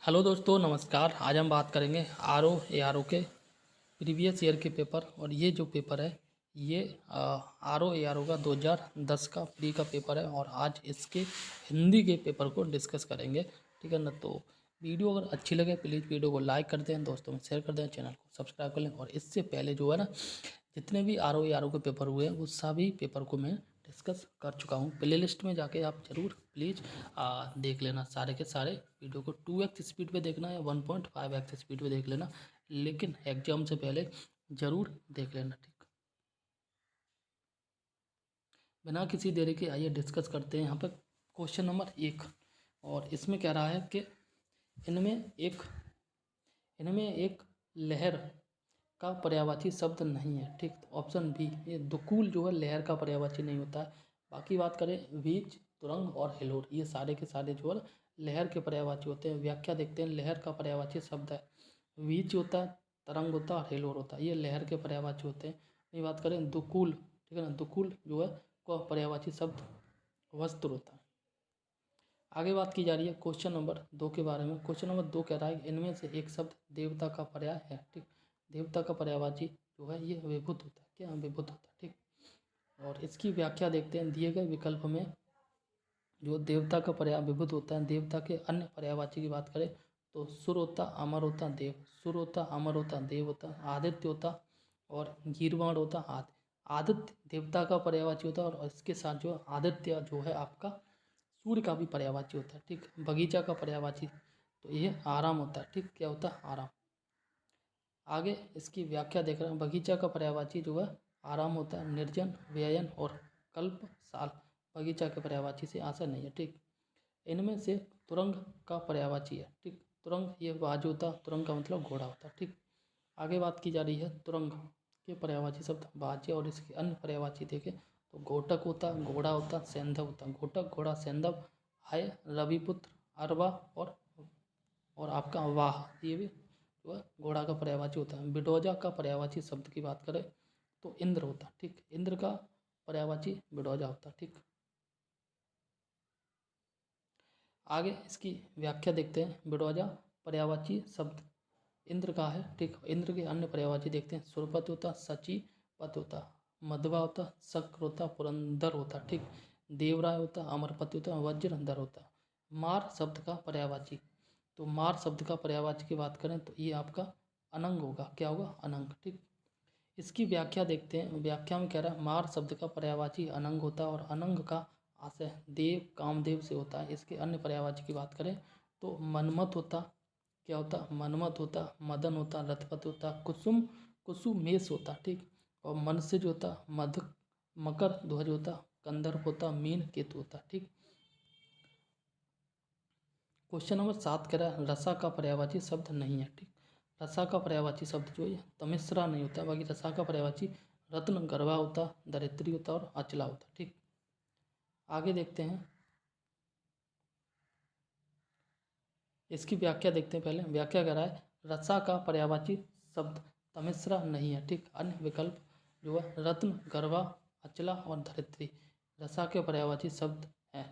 Hello दोस्तों, नमस्कार। आज हम बात करेंगे R O A R O के प्रीवियस ईयर के पेपर। और ये जो पेपर है ये R O A R O का 2010 का प्री का पेपर है। और आज इसके हिंदी के पेपर को डिस्कस करेंगे, ठीक है ना। तो वीडियो अगर अच्छी लगे प्लीज़ वीडियो को लाइक कर दें, दोस्तों में शेयर कर दें, चैनल को सब्सक्राइब कर लें। और इससे पहले जो है ना, जितने भी R O A R O के पेपर हुए हैं वो सभी पेपर को मैं डिस्कस कर चुका हूँ। प्ले लिस्ट में जाके आप ज़रूर प्लीज़ देख लेना। सारे के सारे वीडियो को 2x स्पीड पे देखना या 1.5x स्पीड पे देख लेना, लेकिन एग्जाम से पहले ज़रूर देख लेना, ठीक। बिना किसी देरी के आइए डिस्कस करते हैं यहाँ पर क्वेश्चन नंबर 1। और इसमें कह रहा है कि इनमें एक इनमें एक लहर का पर्यायवाची शब्द नहीं है, ठीक। तो ऑप्शन बी, ये दुकूल जो है लहर का पर्यायवाची नहीं होता है। बाकी बात करें वीच, तुरंग और हिलोर, ये सारे के सारे जो है लहर के पर्यायवाची होते हैं। व्याख्या देखते हैं। लहर का पर्यायवाची शब्द है वीच होता है, तरंग होता है और हिलोर होता है, ये लहर के पर्यायवाची होते हैं। ये बात करें दुकूल, ठीक है ना, दुकूल जो है को पर्यायवाची शब्द वस्त्र होता है। आगे बात की जा रही है क्वेश्चन नंबर 2 के बारे में। क्वेश्चन नंबर 2 कह रहा है इनमें से एक शब्द देवता का पर्याय है, ठीक। देवता का पर्यायवाची जो है ये विभूत होता है। क्या विभूत होता है, ठीक। और इसकी व्याख्या देखते हैं दिए गए विकल्प में। जो देवता का पर्याय विभूत होता है, देवता के अन्य पर्यायवाची की बात करें तो सुर होता, अमर होता, देव। सुर होता, अमर होता, देव होता, आदित्य होता और गीर्वाण होता, आदि। आदित्य देवता का पर्यायवाची होता है और इसके साथ जो आदित्य जो है आपका सूर्य का भी पर्यायवाची होता है, ठीक। बगीचा का पर्यायवाची तो ये आराम होता है, ठीक। क्या होता है, आराम। आगे इसकी व्याख्या देख रहे हैं। बगीचा का पर्यायवाची जो है आराम होता है, निर्जन, व्ययन और कल्प साल बगीचा के पर्यायवाची से आशा नहीं है, ठीक। इनमें से तुरंग का पर्यायवाची है, ठीक। तुरंग ये बाजू होता, तुरंग का मतलब घोड़ा होता, ठीक। आगे बात की जा रही है तुरंग के पर्यायवाची शब्द बाज्य और इसके अन्य पर्यायवाची देखें तो घोटक होता, घोड़ा होता, सैंधव होता। घोटक, घोड़ा, सैंधव, आय, रविपुत्र, अरवा और आपका वाह, ये भी जो है घोड़ा का पर्यायवाची होता है। बिडोजा का पर्यायवाची शब्द की बात करें तो इंद्र होता, ठीक। इंद्र का पर्यायवाची बिडोजा होता, ठीक। आगे इसकी व्याख्या देखते हैं। बिडोजा पर्यायवाची शब्द इंद्र का है, ठीक। इंद्र के अन्य पर्यायवाची देखते हैं। सुरपत होता, सची पत होता, मधवा होता, शक्र होता, पुरंदर होता, ठीक। देवराय होता, अमरपति होता, वज्रधर होता। मार शब्द का पर्यायवाची, तो मार शब्द का पर्यायवाची की बात करें तो ये आपका अनंग होगा। क्या होगा, अनंग, ठीक। इसकी व्याख्या देखते हैं। व्याख्या में कह रहा है मार शब्द का पर्यायवाची अनंग होता है और अनंग का आशय देव, कामदेव से होता है। इसके अन्य पर्यायवाची की बात करें तो मनमत होता, क्या होता, मनमत होता, मदन होता, रथपति होता, कुसुम, कुसुमेश होता, ठीक। और मन से जो होता मध, मकर ध्वज होता, कंदर्प होता, मीन केतु होता, ठीक। क्वेश्चन नंबर 7 कह रहा है रसा का पर्यायवाची शब्द नहीं है, ठीक। रसा का पर्यायवाची शब्द जो है तमिश्रा नहीं होता। बाकी रसा का पर्यायवाची रत्न, गर्भा होता, दरिद्री होता और अचला होता, ठीक। आगे देखते हैं इसकी व्याख्या देखते हैं। पहले व्याख्या कर रहा है रसा का पर्यायवाची शब्द तमिश्रा नहीं है, ठीक। अन्य विकल्प जो है रत्न, गर्भा, अचला और धरित्री रसा के पर्यायवाची शब्द है,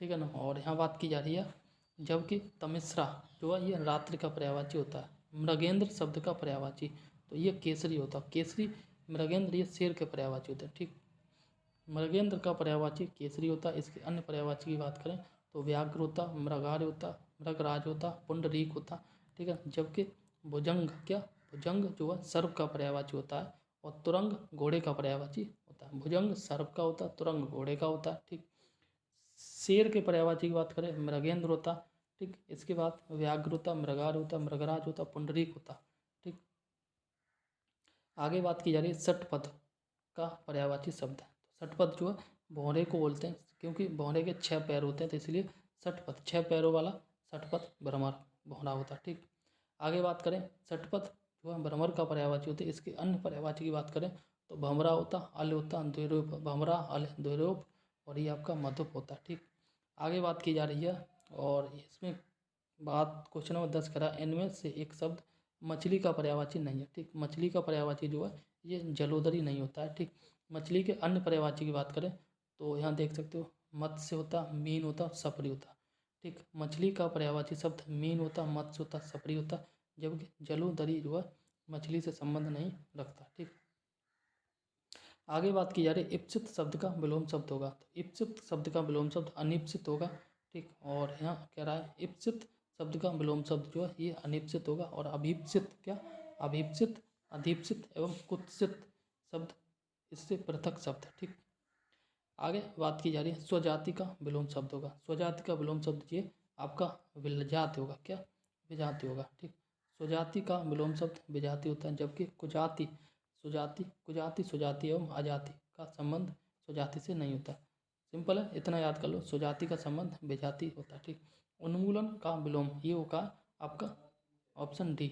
ठीक है ना। और यहाँ बात की जा रही है जबकि तमिश्रा जो है ये रात्रि का पर्यायवाची होता है। मृगेंद्र शब्द का पर्यायवाची तो ये केसरी होता, केसरी, मृगेंद्र ये शेर के पर्यायवाची होते हैं, ठीक। मृगेंद्र का पर्यायवाची केसरी होता। इसके अन्य पर्यायवाची की बात करें तो व्याघ्र होता, मृगार्य होता, मृगराज होता, पुंडरीक होता, ठीक है। जबकि भुजंग, क्या, भुजंग जो है सर्प का पर्यायवाची होता है और तुरंग घोड़े का पर्यायवाची होता है। भुजंग सर्प का होता, तुरंग घोड़े का होता है, ठीक। शेर के पर्यायवाची की बात करें मृगेंद्र होता, ठीक। इसके बाद व्याघ्र होता, मृगार होता, मृगराज होता, पुंडरीक होता, ठीक। आगे बात की जा रही है षटपथ का पर्यायवाची शब्द है। तो षटपथ जो है भौरे को बोलते हैं क्योंकि भौरे के 6 पैर होते हैं, तो इसलिए षटपथ 6 पैरों वाला षटपथ भ्रमर भौरा होता है, ठीक। आगे बात करें षटपथ जो है भ्रमर का पर्यायवाची होते हैं। इसके अन्य पर्यायवाची की बात करें तो भमरा होता, अल होता, द्विरूप, भमरा, अल, द्विरूप और ये आपका मधुप होता है, ठीक। आगे बात की जा रही है और इसमें बात क्वेश्चन नंबर 10 करा इनमें से एक शब्द मछली का पर्यायवाची नहीं है, ठीक। मछली का पर्यायवाची जो है ये जलोदरी नहीं होता है, ठीक। मछली के अन्य पर्यायवाची की बात करें तो यहाँ देख सकते हो मत्स्य होता, मीन होता, सपरी होता। ठीक। मछली का पर्यायवाची शब्द मीन होता, मत्स्य होता, सपरी होता, जबकि जलोदरी जो है मछली से संबंध नहीं रखता। ठीक। आगे बात की जा रही है इप्सित शब्द का विलोम शब्द होगा, तो इप्सित शब्द का विलोम शब्द अनिप्सित होगा। ठीक। और यहाँ कह रहा है इप्सित शब्द का विलोम शब्द जो है ये अनिप्सित होगा। और अभीप्सित क्या, अभीप्सित, अधीप्सित एवं कुत्सित शब्द इससे पृथक शब्द है। ठीक। आगे बात की जा रही है स्वजाति का विलोम शब्द होगा। स्वजाति का विलोम शब्द ये आपका विजाति होगा। क्या, विजाति होगा। ठीक। स्वजाति का विलोम शब्द विजाति होता है, जबकि कुजाति, सुजाति, कुजाति, सुजाति एवं अजाति का संबंध स्वजाति से नहीं होता। सिंपल है, इतना याद कर लो, स्वजाति का संबंध विजाति होता है। ठीक। उन्मूलन का विलोम ये होगा आपका ऑप्शन डी,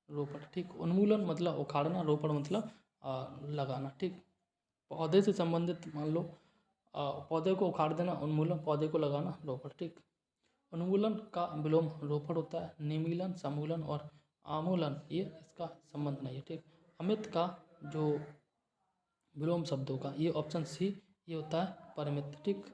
रोपड़। ठीक। उन्मूलन मतलब उखाड़ना, रोपड़ मतलब लगाना। ठीक। पौधे से संबंधित मान लो पौधे को उखाड़ देना उन्मूलन, पौधे को लगाना रोपड़। ठीक। उन्मूलन का विलोम रोपड़ होता है। निमीलन, समूलन और आमूलन ये इसका संबंध नहीं है। ठीक। अमित का जो विलोम शब्द होगा ये ऑप्शन सी ये होता है परमित। ठीक।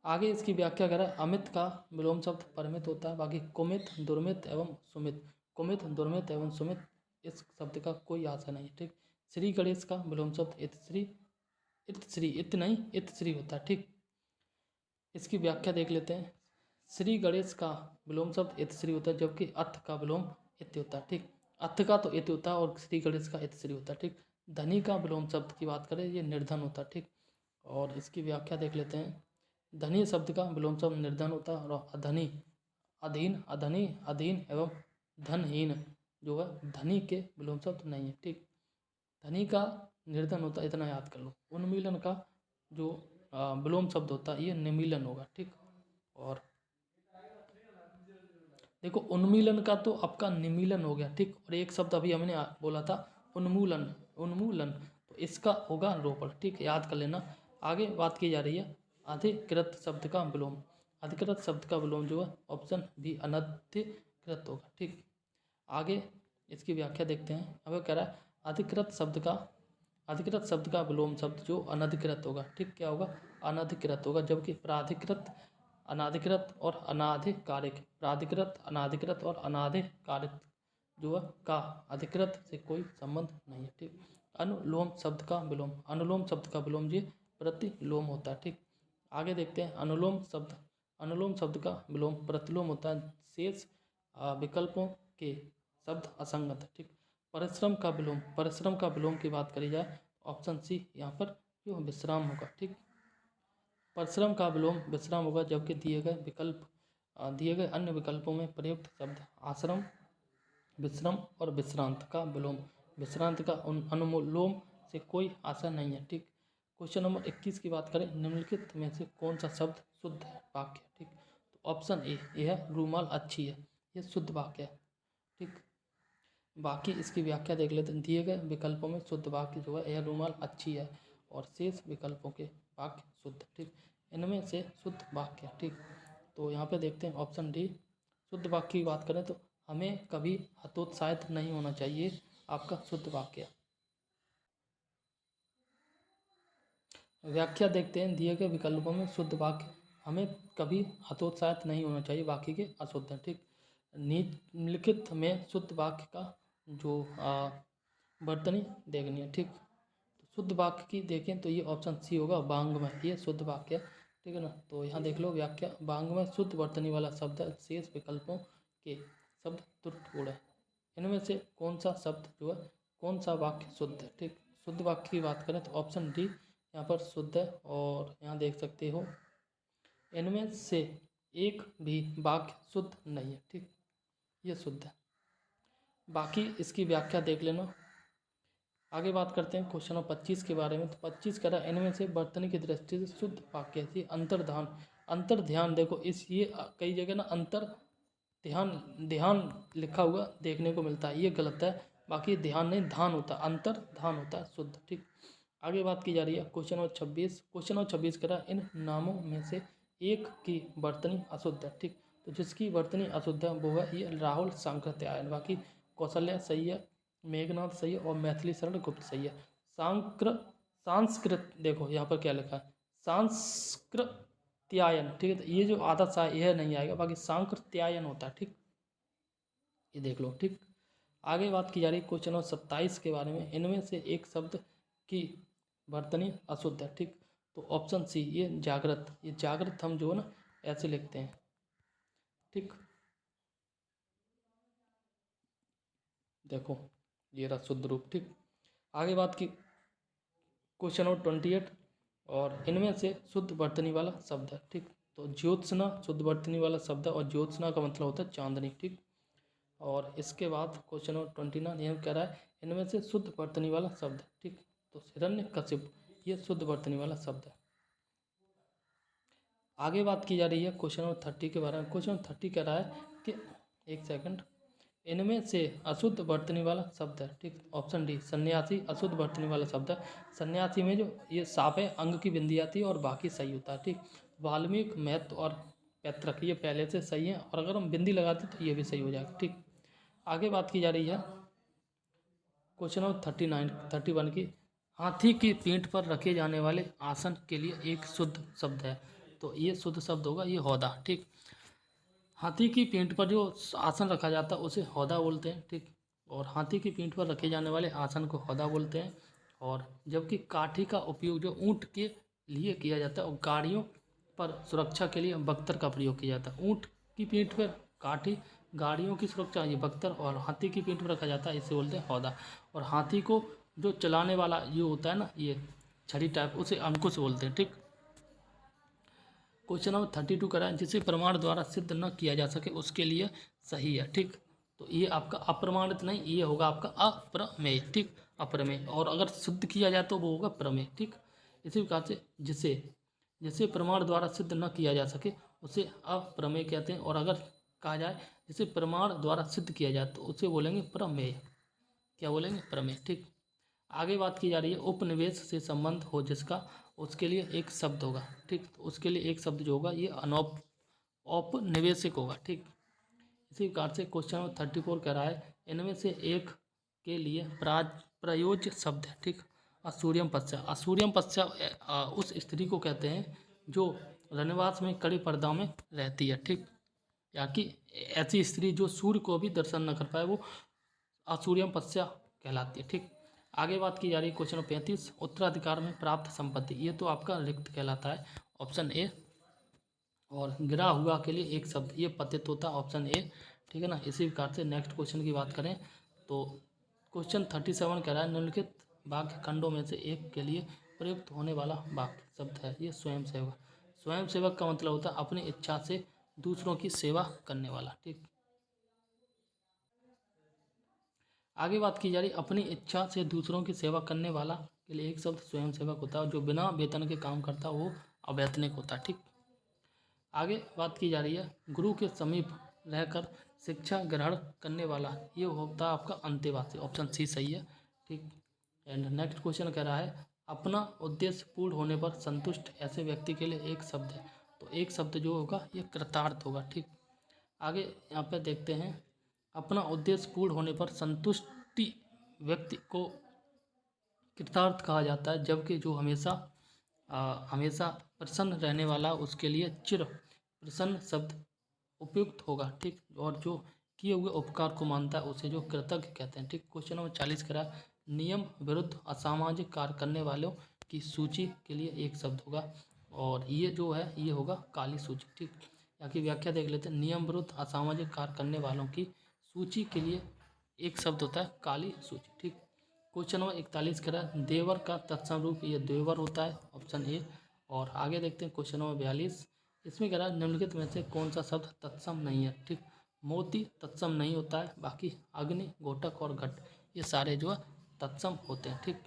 आगे इसकी व्याख्या करें, अमित का विलोम शब्द परमित होता है। बाकी कुमित, दुर्मित एवं सुमित, कुमित, दुर्मित एवं सुमित इस शब्द का कोई आशा नहीं। ठीक। श्री गणेश का विलोम शब्द इतश्री, इतश्री, इत नहीं इतश्री होता है। ठीक। इसकी व्याख्या देख लेते हैं। श्री गणेश का विलोम शब्द इतश्री होता है, जबकि अथ का विलोम इत्य होता है। ठीक। अथ का तो इत्य होता है और श्री गणेश का इतश्री होता है। ठीक। धनी का विलोम शब्द की बात करें ये निर्धन होता है। ठीक। और इसकी व्याख्या देख लेते हैं। धनी शब्द का विलोम शब्द निर्धन होता है और अधनी, अधीन, अधनी, अधीन एवं धनहीन जो है धनी के विलोम शब्द नहीं है। ठीक। धनी का निर्धन होता है, इतना याद कर लो। उन्मीलन का जो विलोम शब्द होता है ये निमीलन होगा। ठीक। और देखो उन्मीलन का तो आपका निमीलन हो गया। ठीक। और एक शब्द अभी हमने बोला था उन्मूलन, उन्मूलन, तो इसका होगा रोपड़। ठीक, याद कर लेना। आगे बात की जा रही है अधिकृत शब्द का विलोम। अधिकृत शब्द का विलोम जो है ऑप्शन बी अनधिकृत होगा। ठीक। आगे इसकी व्याख्या देखते हैं। अब कह रहा है अधिकृत शब्द का विलोम शब्द जो अनधिकृत होगा। ठीक। क्या होगा, अनधिकृत होगा, जबकि प्राधिकृत, अनाधिकृत और अनाधिकारिक, प्राधिकृत, अनाधिकृत और अनाधिकारिक जो है का अधिकृत से कोई संबंध नहीं है। ठीक। अनुलोम शब्द का विलोम, अनुलोम शब्द का विलोम ये प्रतिलोम होता है। ठीक। आगे देखते हैं अनुलोम शब्द का विलोम प्रतिलोम होता है। शेष विकल्पों के शब्द असंगत है। ठीक। परिश्रम का विलोम की बात करी जाए ऑप्शन सी यहाँ पर क्यों विश्राम होगा। ठीक। परिश्रम का विलोम विश्राम होगा, जबकि दिए गए अन्य विकल्पों में प्रयुक्त शब्द आश्रम, विश्रम और विश्रांत का विलोम, विश्रांत का अनुलोम से कोई आशा नहीं है। ठीक। क्वेश्चन नंबर 21 की बात करें, निम्नलिखित में से कौन सा शब्द शुद्ध है वाक्य। ठीक। तो ऑप्शन ए यह रूमाल अच्छी है, यह शुद्ध वाक्य है। ठीक। बाकी इसकी व्याख्या देख लेते हैं। दिए गए विकल्पों में शुद्ध वाक्य जो है यह रूमाल अच्छी है और शेष विकल्पों के वाक्य शुद्ध। ठीक। इनमें से शुद्ध वाक्य। ठीक। तो यहाँ पे देखते हैं ऑप्शन डी शुद्ध वाक्य की बात करें तो हमें कभी हतोत्साहित नहीं होना चाहिए, आपका शुद्ध वाक्य। व्याख्या देखते हैं। दिए गए विकल्पों में शुद्ध वाक्य हमें कभी हतोत्साहित नहीं होना चाहिए, बाकी के अशुद्ध हैं। ठीक। निम्नलिखित में शुद्ध वाक्य का जो वर्तनी देखनी है। ठीक। तो शुद्ध वाक्य की देखें तो ये ऑप्शन सी होगा वांग्मय, ये शुद्ध वाक्य है। ठीक है ना। तो यहाँ देख लो व्याख्या, वांग्मय शुद्ध वर्तनी वाला शब्द है, शेष विकल्पों के शब्द त्रुटिपूर्ण है। इनमें से कौन सा शब्द जो है, कौन सा वाक्य शुद्ध है। ठीक। शुद्ध वाक्य की बात करें तो ऑप्शन डी यहाँ पर शुद्ध है। और यहाँ देख सकते हो इनमें से एक भी वाक्य शुद्ध नहीं है। ठीक। ये शुद्ध है। बाकी इसकी व्याख्या देख लेना। आगे बात करते हैं क्वेश्चन नंबर 25 के बारे में। तो 25 कह रहा है इनमें से वर्तनी की दृष्टि से शुद्ध वाक्य थी अंतर्ध्यान। अंतर्ध्यान देखो इस ये कई जगह ना अंतर ध्यान लिखा हुआ देखने को मिलता है, ये गलत है। बाकी ध्यान नहीं ध्यान होता है, अंतर्ध्यान होता है शुद्ध। ठीक। आगे बात की जा रही है क्वेश्चन नंबर 26। क्वेश्चन नंबर 26 कह रहा है इन नामों में से एक की वर्तनी अशुद्ध है। ठीक। तो जिसकी वर्तनी अशुद्ध है वो है ये राहुल सांकृत्यायन। बाकी कौशल्या सही है, मेघनाथ सही है और मैथिली शरण गुप्त सही है। सांस्कृत देखो यहाँ पर क्या लिखा है, त्यायन, ठीक है। तो ये जो आधा सा यह नहीं आएगा, बाकी सांक्र त्यायन होता है, ठीक, ये देख लो, ठीक। आगे बात की जा रही है क्वेश्चन नंबर 27 के बारे में। इनमें से एक शब्द की वर्तनी अशुद्ध है, ठीक। तो ऑप्शन सी, ये जागृत, ये जागृत हम जो है ना ऐसे लिखते हैं, ठीक। देखो ये रहा शुद्ध रूप, ठीक। आगे बात की क्वेश्चन नंबर 28, और इनमें से शुद्ध वर्तनी वाला शब्द है, ठीक। तो ज्योत्सना शुद्ध वर्तनी वाला शब्द है, और ज्योत्सना का मतलब होता है चांदनी, ठीक। और इसके बाद क्वेश्चन नंबर 29 यह कह रहा है इनमें से शुद्ध वर्तनी वाला शब्द है, ठीक। तो हिरण्यकशिप ये शुद्ध वर्तनी वाला शब्द है। आगे बात की जा रही है क्वेश्चन नंबर 30 के बारे में। क्वेश्चन नंबर 30 कह रहा है कि एक सेकंड, इनमें से अशुद्ध वर्तनी वाला शब्द है, ठीक। ऑप्शन डी सन्यासी अशुद्ध वर्तनी वाला शब्द है। सन्यासी में जो ये साप है अंग की बिंदी आती है और बाकी सही होता है, ठीक। वाल्मीकि, महत्व और पैतृक ये पहले से सही है, और अगर हम बिंदी लगाते तो ये भी सही हो जाएगा, ठीक। आगे बात की जा रही है क्वेश्चन नंबर 31 की। हाथी की पीठ पर रखे जाने वाले आसन के लिए एक शुद्ध शब्द है। तो ये शुद्ध शब्द होगा ये हौदा, ठीक। हाथी की पीठ पर जो आसन रखा जाता है उसे हौदा बोलते हैं, ठीक। और हाथी की पीठ पर रखे जाने वाले आसन को हौदा बोलते हैं। और जबकि काठी का उपयोग जो ऊँट के लिए किया जाता है, और गाड़ियों पर सुरक्षा के लिए बख्तर का प्रयोग किया जाता है। ऊँट की पीठ पर काठी, गाड़ियों की सुरक्षा ये बख्तर, और हाथी की पीठ पर रखा जाता है इसे बोलते हैं हौदा। और हाथी को जो चलाने वाला ये होता है ना, ये छड़ी टाइप, उसे अंकुश बोलते हैं, ठीक। क्वेश्चन नंबर 32 करा है, जिसे प्रमाण द्वारा सिद्ध न किया जा सके उसके लिए सही है, ठीक। तो ये आपका अप्रमाणित नहीं, ये होगा आपका अप्रमेय, ठीक, अप्रमेय। और अगर सिद्ध किया जाए तो वो होगा प्रमेय, ठीक। इसी प्रकार से जिसे जिसे प्रमाण द्वारा सिद्ध न किया जा सके उसे अप्रमेय कहते हैं। और अगर कहा जाए जिसे प्रमाण द्वारा सिद्ध किया जाए तो उसे बोलेंगे प्रमेय। क्या बोलेंगे? प्रमेय, ठीक। आगे बात की जा रही है उपनिवेश से संबंध हो जिसका, उसके लिए एक शब्द होगा, ठीक। तो उसके लिए एक शब्द जो होगा ये औपनिवेशिक होगा, ठीक। इसी प्रकार से क्वेश्चन नंबर 34 कह रहा है इनमें से एक के लिए प्रयोज्य शब्द है, ठीक। असूर्यम पश्चा, असूर्यम पश्चा उस स्त्री को कहते हैं जो रनवास में कड़ी पर्दा में रहती है, ठीक। या कि ऐसी स्त्री जो सूर्य को भी दर्शन न कर पाए वो असूर्यम पश्चा कहलाती है, ठीक। आगे बात की जा रही है क्वेश्चन 35 उत्तराधिकार में प्राप्त संपत्ति, ये तो आपका रिक्त कहलाता है, ऑप्शन ए। और गिरा हुआ के लिए एक शब्द, ये पतित होता है, ऑप्शन ए, ठीक है ना। इसी प्रकार से नेक्स्ट क्वेश्चन की बात करें तो क्वेश्चन 37 कह रहा है निम्नलिखित वाक्य खंडों में से एक के लिए प्रयुक्त होने वाला वाक्य शब्द है ये स्वयंसेवक। स्वयंसेवक का मतलब होता है अपनी इच्छा से दूसरों की सेवा करने वाला, ठीक। आगे बात की जा रही अपनी इच्छा से दूसरों की सेवा करने वाला के लिए एक शब्द स्वयंसेवक होता है, जो बिना वेतन के काम करता है वो अवैतनिक होता है, ठीक। आगे बात की जा रही है गुरु के समीप रहकर शिक्षा ग्रहण करने वाला, ये होता है आपका अंतेवासी, ऑप्शन सी सही है, ठीक। एंड नेक्स्ट क्वेश्चन कह रहा है अपना उद्देश्य पूर्ण होने पर संतुष्ट ऐसे व्यक्ति के लिए एक शब्द है। तो एक शब्द जो होगा ये कृतार्थ होगा, ठीक। आगे यहाँ पे देखते हैं अपना उद्देश्य पूर्ण होने पर संतुष्टि व्यक्ति को कृतार्थ कहा जाता है, जबकि जो हमेशा प्रसन्न रहने वाला उसके लिए चिर प्रसन्न शब्द उपयुक्त होगा, ठीक। और जो किए हुए उपकार को मानता है उसे जो कृतज्ञ कहते हैं, ठीक। क्वेश्चन नंबर 40 करा नियम विरुद्ध असामाजिक कार्य करने वालों की सूची के लिए एक शब्द होगा, और ये जो है ये होगा काली सूची, ठीक। यहाँ की व्याख्या देख लेते हैं नियम विरुद्ध असामाजिक कार्य करने वालों की सूची के लिए एक शब्द होता है काली सूची, ठीक। क्वेश्चन नंबर 41 कह रहा है देवर का तत्सम रूप ये देवर होता है, ऑप्शन ए। और आगे देखते हैं क्वेश्चन नंबर 42, इसमें कह रहा है निम्नलिखित में से कौन सा शब्द तत्सम नहीं है, ठीक। मोती तत्सम नहीं होता है, बाकी अग्नि, घोटक और घट ये सारे जो है तत्सम होते हैं, ठीक।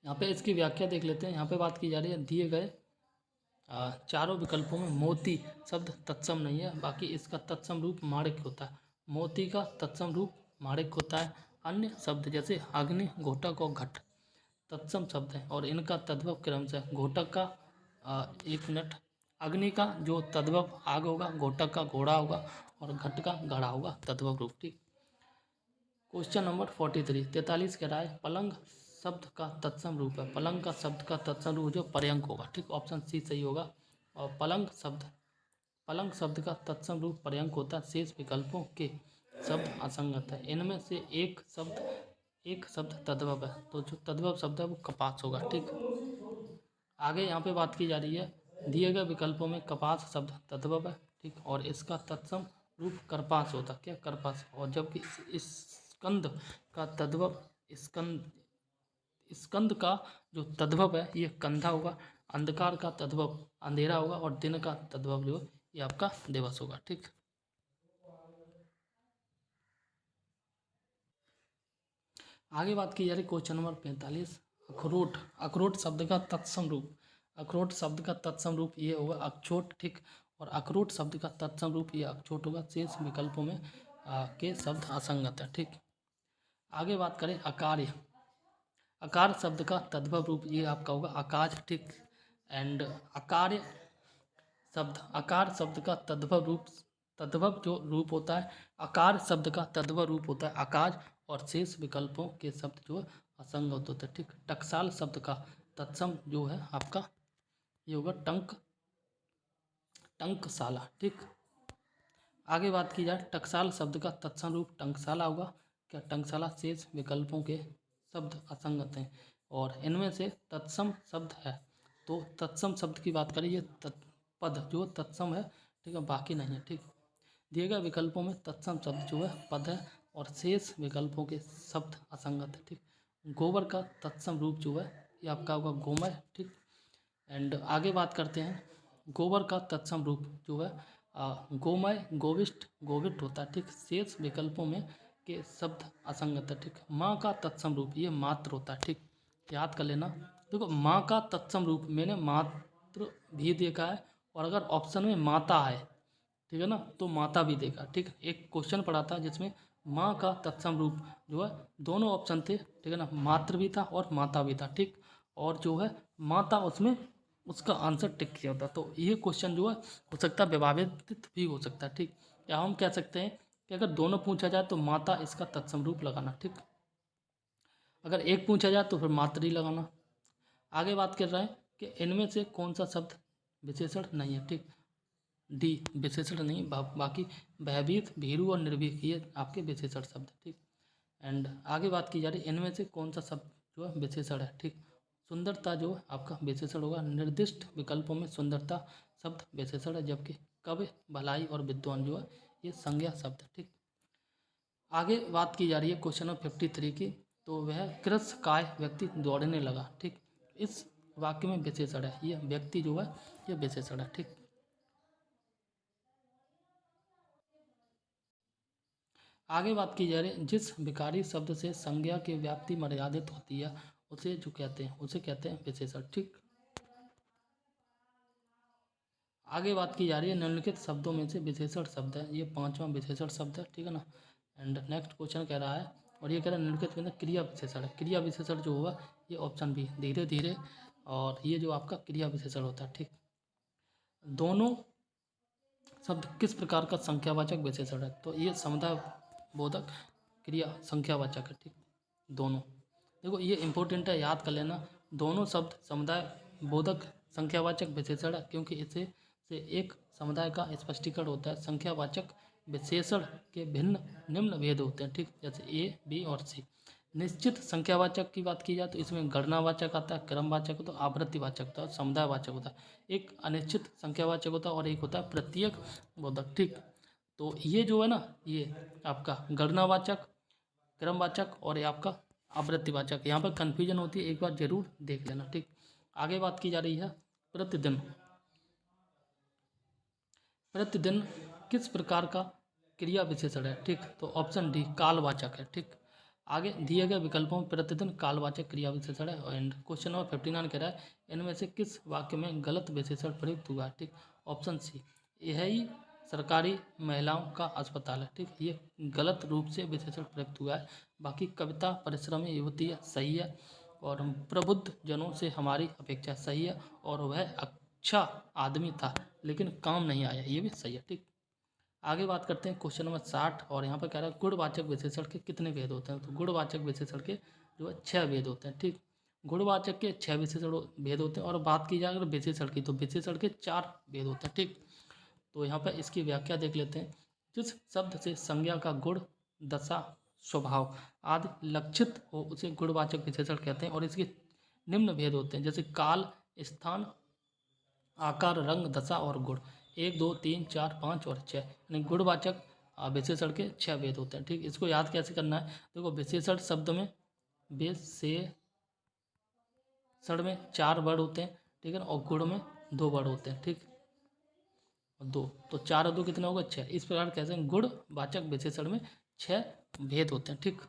यहाँ पे इसकी व्याख्या देख लेते हैं। यहाँ पे बात की जा रही है दिए गए चारों विकल्पों में मोती शब्द तत्सम नहीं है, बाकी इसका तत्सम रूप माणिक होता है। मोती का तत्सम रूप माणिक होता है। अन्य शब्द जैसे अग्नि, घोटक और घट तत्सम शब्द हैं और इनका तद्भव क्रम से घोटक का एक मिनट, अग्नि का जो तद्भव आग होगा, घोटक का घोड़ा होगा और घट का घड़ा होगा तद्भव रूप, ठीक। क्वेश्चन नंबर 43 कह रहा है पलंग शब्द का तत्सम रूप है? पलंग का शब्द का तत्सम रूप जो पर्यंक होगा, ठीक, ऑप्शन सी सही होगा। और पलंग शब्द का तत्सम रूप पर्यंक होता है। शेष विकल्पों के शब्द असंगत है। इनमें से एक शब्द तद्भव है, तो जो तद्भव शब्द है वो कपास होगा, ठीक। आगे यहाँ पे बात की जा रही है, दिए गए विकल्पों में कपास शब्द तद्भव है, ठीक, और इसका तत्सम रूप करपास होता है, क्या, करपास। और जबकि इस स्कंद का तद्भव स्कंद का जो तद्भव है ये कंधा होगा। अंधकार का तद्भव अंधेरा होगा। और दिन का तद्भव जो ये आपका दिवस होगा, ठीक। आगे बात की जा रही क्वेश्चन नंबर 45, अखरोट। अखरोट शब्द का तत्सम रूप, अखरोट शब्द का तत्सम रूप ये होगा अक्षोट, ठीक। और अखरोट शब्द का तत्सम रूप ये अक्षोट होगा। शेष विकल्पों में के शब्द असंगत है, ठीक। आगे बात करें अकार्य। अकार शब्द का तद्भव रूप ये आपका होगा आकाश, ठीक। एंड आकार शब्द का तद्भव जो रूप होता है, आकार शब्द का तद्भव रूप होता है आकाश। और शेष विकल्पों के शब्द जो है असंगत होते हैं, ठीक। टकसाल शब्द का तत्सम जो है आपका ये होगा टंकशाला, ठीक। आगे बात की जाए टकसाल शब्द का तत्सम रूप टंकशाला होगा, क्या, टंकशाला। शेष विकल्पों के शब्द असंगत हैं। और इनमें से तत्सम शब्द है, तो तत्सम शब्द की बात करें ये पद जो तत्सम है, ठीक है, बाकी नहीं है, ठीक। दिए गए विकल्पों में तत्सम शब्द जो है पद है। और शेष विकल्पों के शब्द असंगत है, ठीक। गोबर का तत्सम रूप जो है ये आपका होगा गोमय, ठीक। एंड आगे बात करते हैं गोबर का तत्सम रूप जो है गोमय, गोविष्ट होता है, ठीक। शेष विकल्पों में के शब्द असंगत है, ठीक। माँ का तत्सम रूप ये मात्र होता है, ठीक, याद कर लेना। देखो माँ का तत्सम रूप मैंने मात्र भी देखा है, और अगर ऑप्शन में माता है, ठीक है ना, तो माता भी देखा, ठीक। एक क्वेश्चन पढ़ा था जिसमें माँ का तत्सम रूप जो है दोनों ऑप्शन थे, ठीक है ना, मातृ भी था और माता भी था, ठीक। और जो है माता उसमें उसका आंसर टिक किया होता। तो ये क्वेश्चन जो है हो सकता है विभाजित भी हो सकता है, ठीक। या हम कह सकते हैं कि अगर दोनों पूछा जाए तो माता इसका तत्सम रूप लगाना, ठीक। अगर एक पूछा जाए तो फिर मातृ ही लगाना। आगे बात कर रहे हैं कि इनमें से कौन सा शब्द विशेषण नहीं है, ठीक। डी विशेषण नहीं, बाकी भयभीत, भीरू और निर्भीक ये आपके विशेषण शब्द, ठीक। एंड आगे बात की जा रही है इनमें से कौन सा शब्द जो है विशेषण है, ठीक। सुंदरता जो है आपका विशेषण होगा। निर्दिष्ट विकल्पों में सुंदरता शब्द विशेषण है, जबकि कवि, भलाई और विद्वान जो है ये संज्ञा शब्द है, ठीक। आगे बात की जा रही है क्वेश्चन नंबर 53 की, तो वह कृशकाय व्यक्ति दौड़ने लगा, ठीक। इस वाक्य में विशेषण है, ये व्यक्ति जो है ये विशेषण है, ठीक। आगे बात की जा रही है जिस विकारी शब्द से संज्ञा की व्याप्ति मर्यादित होती है उसे कहते हैं विशेषण, ठीक। आगे बात की जा रही है निम्नलिखित शब्दों में से विशेषण शब्द है, ये पांचवा विशेषण शब्द है, ठीक है ना। एंड नेक्स्ट क्वेश्चन कह रहा है, और ये कह रहा है निम्नलिखित में क्रिया विशेषण है। क्रिया विशेषण जो होगा ये ऑप्शन बी धीरे धीरे, और ये जो आपका क्रिया विशेषण होता है, ठीक। दोनों शब्द किस प्रकार का संख्यावाचक विशेषण है, तो ये समुदाय बोधक क्रिया संख्यावाचक है, ठीक। दोनों देखो ये इंपॉर्टेंट है, याद कर लेना। दोनों शब्द समुदाय बोधक संख्यावाचक विशेषण है, क्योंकि इसे से एक समुदाय का स्पष्टीकरण होता है। संख्यावाचक विशेषण के भिन्न निम्न भेद होते हैं, ठीक, जैसे ए, बी और सी। निश्चित संख्यावाचक की बात की जाए तो इसमें गणनावाचक आता है, क्रमवाचक होता है, आवृत्तिवाचक होता है, समुदायवाचक होता है। एक अनिश्चित संख्यावाचक होता है और एक होता है प्रत्येक बोधक, ठीक। तो ये जो है ना ये आपका गणनावाचक, क्रमवाचक और ये आपका आवृत्तिवाचक, यहाँ पर कन्फ्यूजन होती है, एक बार जरूर देख लेना, ठीक। आगे बात की जा रही है प्रतिदिन। प्रतिदिन किस प्रकार का क्रिया विशेषण है, ठीक, तो ऑप्शन डी कालवाचक है, ठीक। आगे दिए गए विकल्पों में प्रतिदिन कालवाचक क्रिया विशेषण है। एंड क्वेश्चन नंबर 59 कह रहा है इनमें से किस वाक्य में गलत विशेषण प्रयुक्त हुआ है, ठीक, ऑप्शन सी यही सरकारी महिलाओं का अस्पताल है, ठीक। ये गलत रूप से विशेषण प्रयुक्त हुआ है। बाकी कविता परिश्रमी युवती है, सही है। और प्रबुद्ध जनों से हमारी अपेक्षा सही है। और वह अच्छा आदमी था लेकिन काम नहीं आया, ये भी सही है, ठीक। आगे बात करते हैं क्वेश्चन नंबर 60, और यहाँ पर कह रहा है गुणवाचक विशेषण के कितने भेद होते हैं, तो गुणवाचक विशेषण के जो है 6 भेद होते हैं। ठीक, गुणवाचक के 6 विशेषण भेद होते हैं, और बात की जाए अगर विशेषण की तो विशेषण के 4 भेद होते हैं। ठीक, तो यहाँ पर इसकी व्याख्या देख लेते हैं। जिस शब्द से संज्ञा का गुण, दशा, स्वभाव आदि लक्षित हो उसे गुणवाचक विशेषण कहते हैं, और इसके निम्न भेद होते हैं, जैसे काल, स्थान, आकार, रंग, दशा और गुण। 1, 2, 3, 4, 5 और 6 यानी गुणवाचक विशेषण के 6 भेद होते हैं। ठीक, इसको याद कैसे करना है, देखो विशेषण शब्द में विशेषण में 4 वर्ड होते हैं। ठीक है ना, और गुण में 2 वर्ड होते हैं। ठीक, 2 तो 4 और 2 कितना होगा 6। इस प्रकार कैसे गुणवाचक विशेषण में 6 भेद होते हैं। ठीक।